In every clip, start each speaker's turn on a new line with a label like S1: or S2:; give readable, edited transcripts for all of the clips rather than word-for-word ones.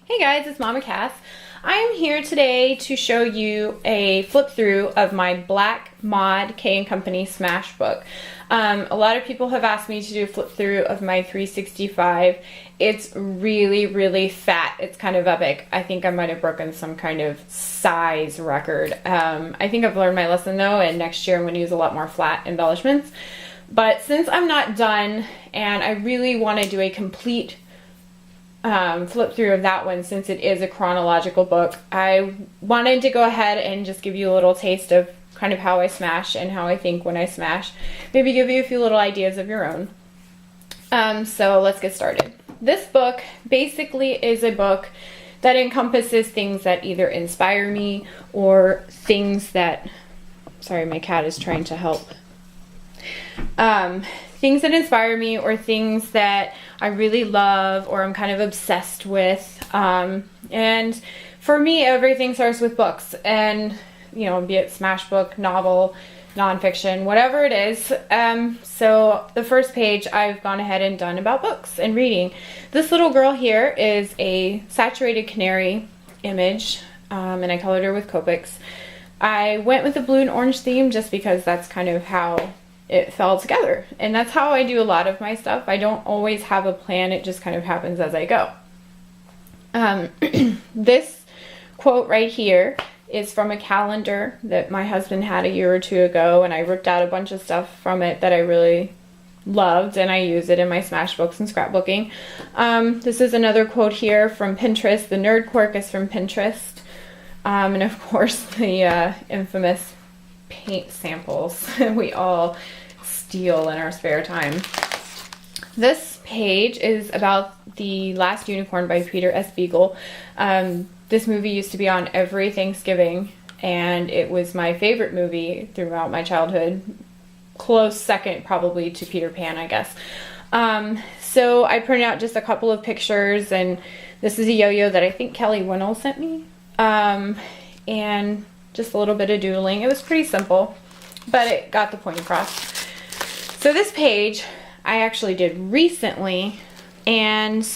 S1: Hey guys, it's Mama Cass. I'm here today to show you a flip through of my Black Mod K&Company Smash book. A lot of people have asked me to do a flip through of my 365. It's really fat. It's kind of epic. I think I might have broken some kind of size record. I think I've learned my lesson though, and next year I'm going to use a lot more flat embellishments. But since I'm not done and I really want to do a complete flip through of that one, since it is a chronological book, I wanted to go ahead and just give you a little taste of kind of how I smash and how I think when I smash. Maybe give you a few little ideas of your own. So let's get started. This book basically is a book that encompasses things that either inspire me or things that, sorry, my cat is trying to help. Things that inspire me or things that I really love or I'm kind of obsessed with. And for me, everything starts with books, and you know, be it smash book, novel, nonfiction, whatever it is. So the first page I've gone ahead and done about books and reading. This little girl here is a saturated canary image, and I colored her with Copics. I went with the blue and orange theme just because that's kind of how it fell together, and that's how I do a lot of my stuff. I don't always have a plan, it just kind of happens as I go. This quote right here is from a calendar that my husband had a year or two ago, and I ripped out a bunch of stuff from it that I really loved, and I use it in my smash books and scrapbooking. This is another quote here from Pinterest. The nerd quirk is from Pinterest, and of course the infamous paint samples we all steal in our spare time. This page is about The Last Unicorn by Peter S. Beagle. This movie used to be on every Thanksgiving, and it was my favorite movie throughout my childhood. Close second probably to Peter Pan, I guess. So I printed out just a couple of pictures, and this is a yo-yo that I think Kelly Winnell sent me. And just a little bit of doodling. It was pretty simple, but it got the point across. So this page I actually did recently, and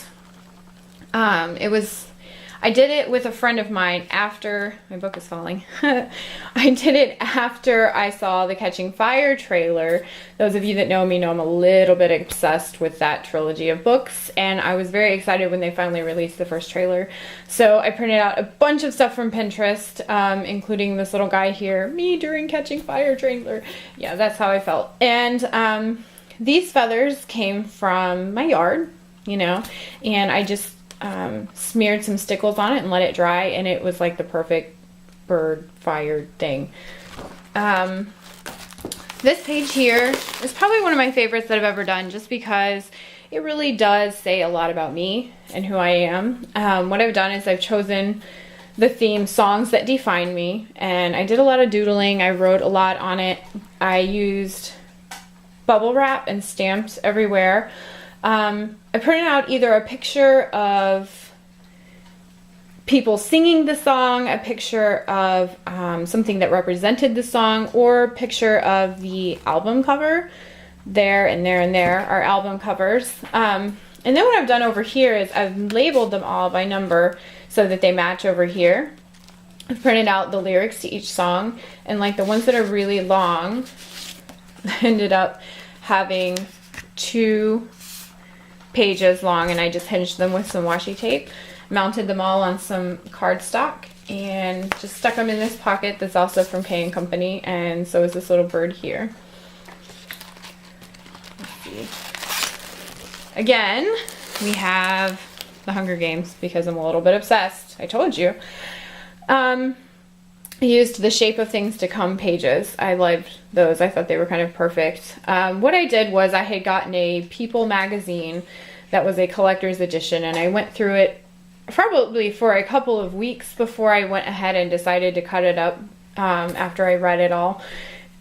S1: I did it with a friend of mine after, my book is falling. I did it after I saw the Catching Fire trailer. Those of you that know me know I'm a little bit obsessed with that trilogy of books, and I was very excited when they finally released the first trailer. So I printed out a bunch of stuff from Pinterest, including this little guy here, me during Catching Fire trailer. Yeah, that's how I felt. And these feathers came from my yard, you know, and I just smeared some stickles on it and let it dry, and it was like the perfect bird fired thing. This page here is probably one of my favorites that I've ever done, just because it really does say a lot about me and who I am. What I've done is I've chosen the theme songs that define me, and I did a lot of doodling. I wrote a lot on it. I used bubble wrap and stamps everywhere. I printed out either a picture of people singing the song, a picture of something that represented the song, or a picture of the album cover. There and there and there are album covers. And then what I've done over here is I've labeled them all by number so that they match over here. I've printed out the lyrics to each song, and like the ones that are really long ended up having 2 pages long, and I just hinged them with some washi tape, mounted them all on some cardstock, and just stuck them in this pocket that's also from K&Company, and so is this little bird here. Let's see. Again, we have the Hunger Games because I'm a little bit obsessed. I told you. I used the Shape of Things to Come pages. I loved those. I thought they were kind of perfect. What I did was I had gotten a People magazine that was a collector's edition, and I went through it probably for a couple of weeks before I went ahead and decided to cut it up after I read it all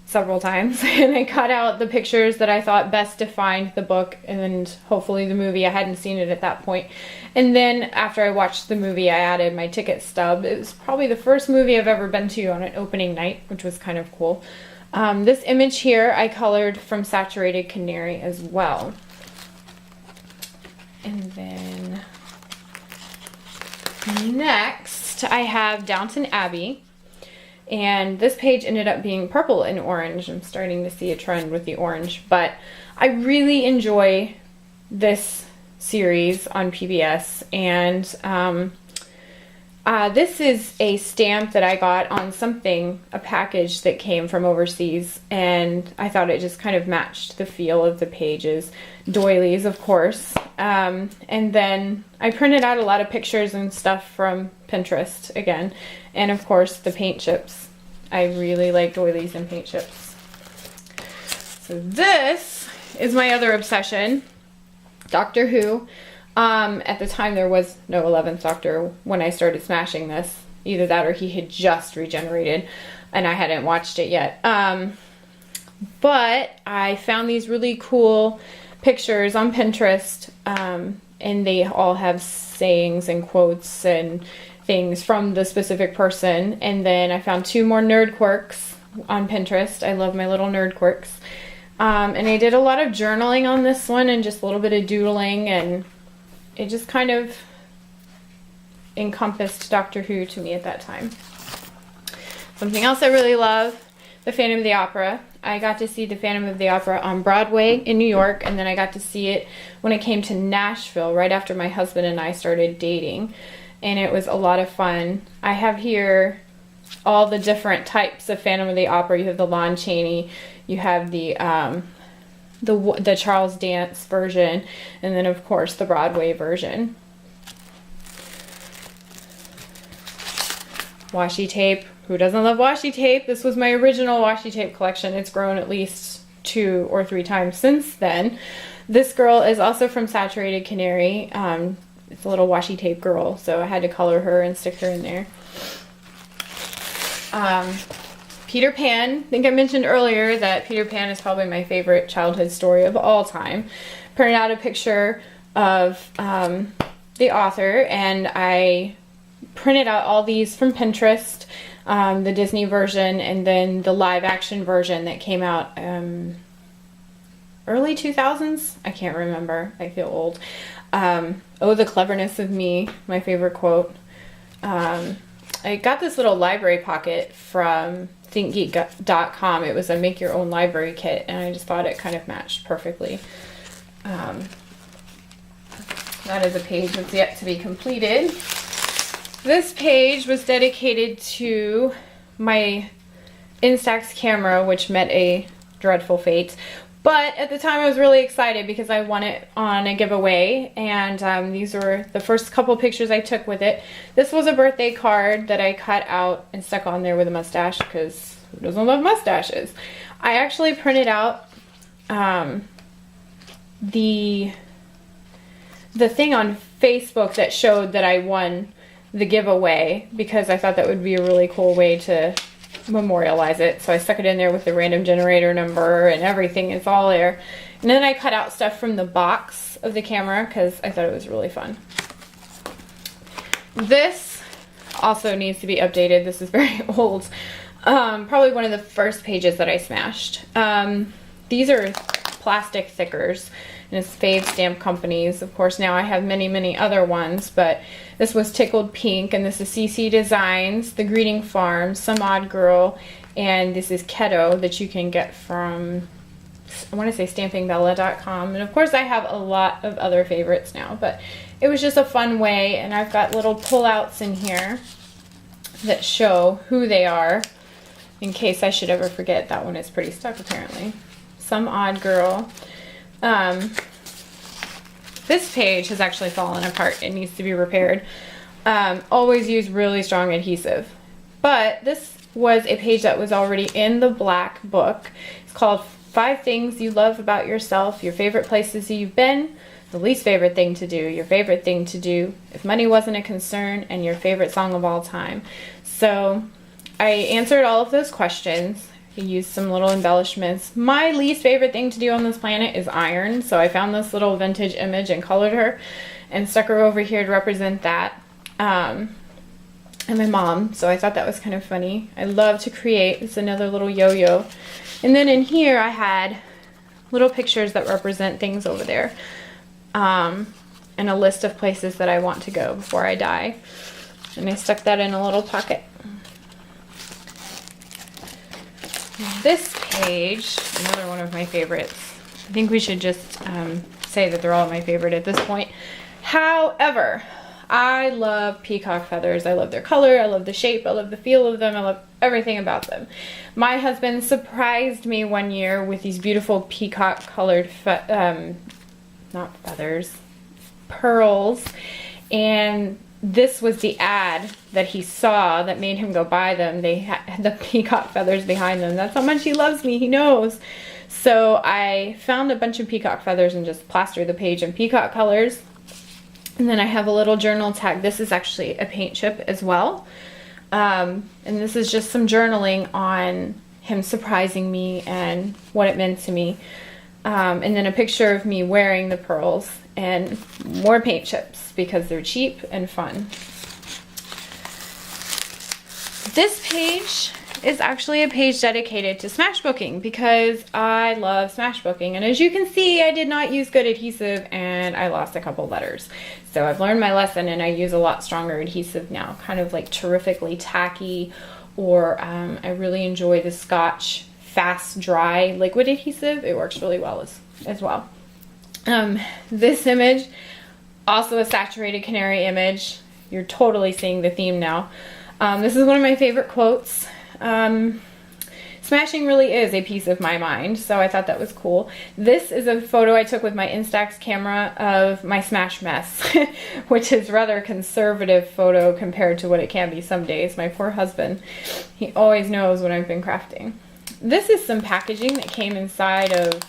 S1: several times. And I cut out the pictures that I thought best defined the book and hopefully the movie. I hadn't seen it at that point. And then after I watched the movie, I added my ticket stub. It was probably the first movie I've ever been to on an opening night, which was kind of cool. This image here I colored from Saturated Canary as well. And then Next, I have Downton Abbey. And this page ended up being purple and orange. I'm starting to see a trend with the orange, but I really enjoy this series on PBS. And this is a stamp that I got on something, a package that came from overseas, and I thought it just kind of matched the feel of the pages. Doilies, of course. And then I printed out a lot of pictures and stuff from Pinterest again. And of course the paint chips. I really like doilies and paint chips. So this is my other obsession, Doctor Who. At the time there was no 11th Doctor when I started smashing this. Either that or he had just regenerated and I hadn't watched it yet. But I found these really cool pictures on Pinterest, and they all have sayings and quotes and things from the specific person. And then I found 2 more nerd quirks on Pinterest. I love my little nerd quirks. And I did a lot of journaling on this one and just a little bit of doodling, and it just kind of encompassed Doctor Who to me at that time. Something else I really love, the Phantom of the Opera. I got to see the Phantom of the Opera on Broadway in New York, and then I got to see it when it came to Nashville right after my husband and I started dating, and it was a lot of fun. I have here all the different types of Phantom of the Opera. You have the Lon Chaney, you have the Charles Dance version, and then of course the Broadway version. Washi tape. Who doesn't love washi tape? This was my original washi tape collection. It's grown at least 2 or 3 times since then. This girl is also from Saturated Canary. It's a little washi tape girl, so I had to color her and stick her in there. Peter Pan. I think I mentioned earlier that Peter Pan is probably my favorite childhood story of all time. Printed out a picture of the author, and I printed out all these from Pinterest, the Disney version and then the live action version that came out early 2000s. I can't remember. I feel old. Oh, the cleverness of me, my favorite quote. I got this little library pocket from thinkgeek.com. It was a make your own library kit, and I just thought it kind of matched perfectly. That is a page that's yet to be completed. This page was dedicated to my Instax Camera, which met a dreadful fate. But at the time I was really excited because I won it on a giveaway, and these were the first couple pictures I took with it. This was a birthday card that I cut out and stuck on there with a mustache, because who doesn't love mustaches? I actually printed out the thing on Facebook that showed that I won the giveaway, because I thought that would be a really cool way to memorialize it. So I stuck it in there with the random generator number and everything. It's all there. And then I cut out stuff from the box of the camera because I thought it was really fun. This also needs to be updated. This is very old. Probably one of the first pages that I smashed. These are plastic thickers, and it's Fave Stamp Companies. Of course, now I have many, many other ones, but this was Tickled Pink, and this is CC Designs, The Greeting Farm, Some Odd Girl, and this is Keto that you can get from, I want to say stampingbella.com. And of course I have a lot of other favorites now, but it was just a fun way, and I've got little pullouts in here that show who they are in case I should ever forget. That one is pretty stuck apparently. Some Odd Girl. This page has actually fallen apart. It needs to be repaired. Always use really strong adhesive. But this was a page that was already in the black book. It's called 5 Things You Love About Yourself, Your Favorite Places You've Been, The Least Favorite Thing to Do, Your Favorite Thing to Do, If Money Wasn't a Concern, and Your Favorite Song of All Time. So I answered all of those questions. I used some little embellishments. My least favorite thing to do on this planet is iron, so I found this little vintage image and colored her and stuck her over here to represent that. And my mom, so I thought that was kind of funny. I love to create. It's another little yo-yo. And then in here I had little pictures that represent things over there, and a list of places that I want to go before I die. And I stuck that in a little pocket. This page, another one of my favorites. I think we should just say that they're all my favorite at this point. However, I love peacock feathers. I love their color, I love the shape, I love the feel of them, I love everything about them. My husband surprised me one year with these beautiful peacock colored, not feathers, pearls, and this was the ad that he saw that made him go buy them. They had the peacock feathers behind them. That's how much he loves me, he knows. So I found a bunch of peacock feathers and just plastered the page in peacock colors. And then I have a little journal tag. This is actually a paint chip as well. And this is just some journaling on him surprising me and what it meant to me. And then a picture of me wearing the pearls and more paint chips because they're cheap and fun. This page is actually a page dedicated to smash booking because I love smash booking. And as you can see, I did not use good adhesive and I lost a couple letters. So I've learned my lesson and I use a lot stronger adhesive now, kind of like Terrifically Tacky, or I really enjoy the Scotch Fast Dry liquid adhesive. It works really well as well. This image, also a saturated canary image. You're totally seeing the theme now. This is one of my favorite quotes. Smashing really is a piece of my mind, so I thought that was cool. This is a photo I took with my Instax camera of my smash mess, which is rather conservative photo compared to what it can be some days. My poor husband, he always knows when I've been crafting. This is some packaging that came inside of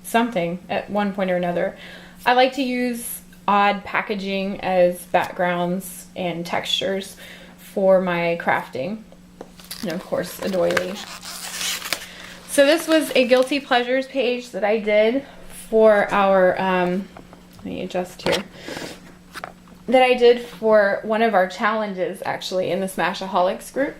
S1: something at one point or another. I like to use odd packaging as backgrounds and textures for my crafting. And of course, a doily. So this was a guilty pleasures page that I did for our, let me adjust here, that I did for one of our challenges actually in the Smashaholics group.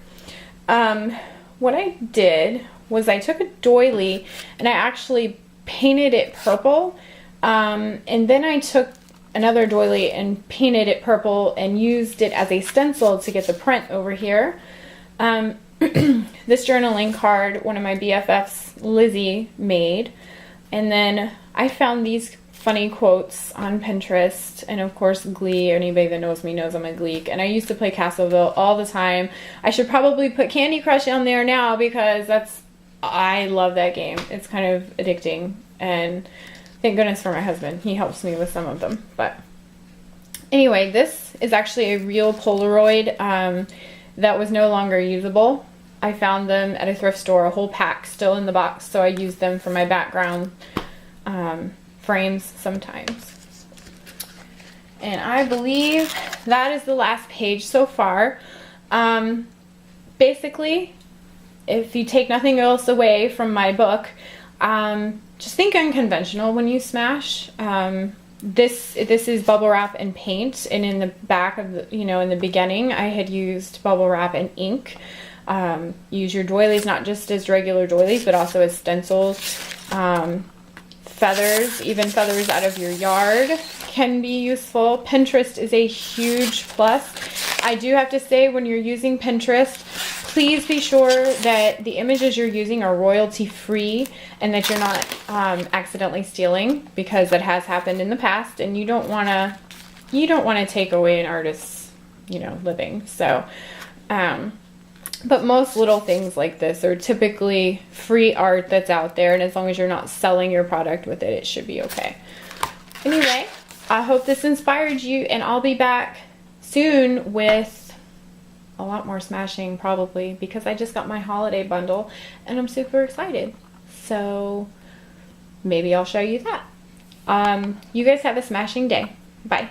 S1: What I did was I took a doily and I actually painted it purple, and then I took another doily and painted it purple and used it as a stencil to get the print over here. This journaling card, one of my BFFs, Lizzie, made. And then I found these funny quotes on Pinterest, and of course Glee. Anybody that knows me knows I'm a Gleek, and I used to play Castleville all the time. I should probably put Candy Crush on there now because I love that game. It's kind of addicting, and thank goodness for my husband. He helps me with some of them. But anyway, this is actually a real Polaroid that was no longer usable. I found them at a thrift store, a whole pack still in the box, so I used them for my background frames sometimes. And I believe that is the last page so far. Basically, if you take nothing else away from my book, just think unconventional when you smash. This is bubble wrap and paint, and in the back of the, in the beginning, I had used bubble wrap and ink. Use your doilies not just as regular doilies, but also as stencils. Feathers, even feathers out of your yard can be useful. Pinterest is a huge plus. I do have to say, when you're using Pinterest, please be sure that the images you're using are royalty free and that you're not accidentally stealing, because that has happened in the past, and you don't want to take away an artist's living. So but most little things like this are typically free art that's out there, and as long as you're not selling your product with it, it should be okay. Anyway, I hope this inspired you, and I'll be back soon with a lot more smashing, probably, because I just got my holiday bundle and I'm super excited. So maybe I'll show you that. You guys have a smashing day. Bye.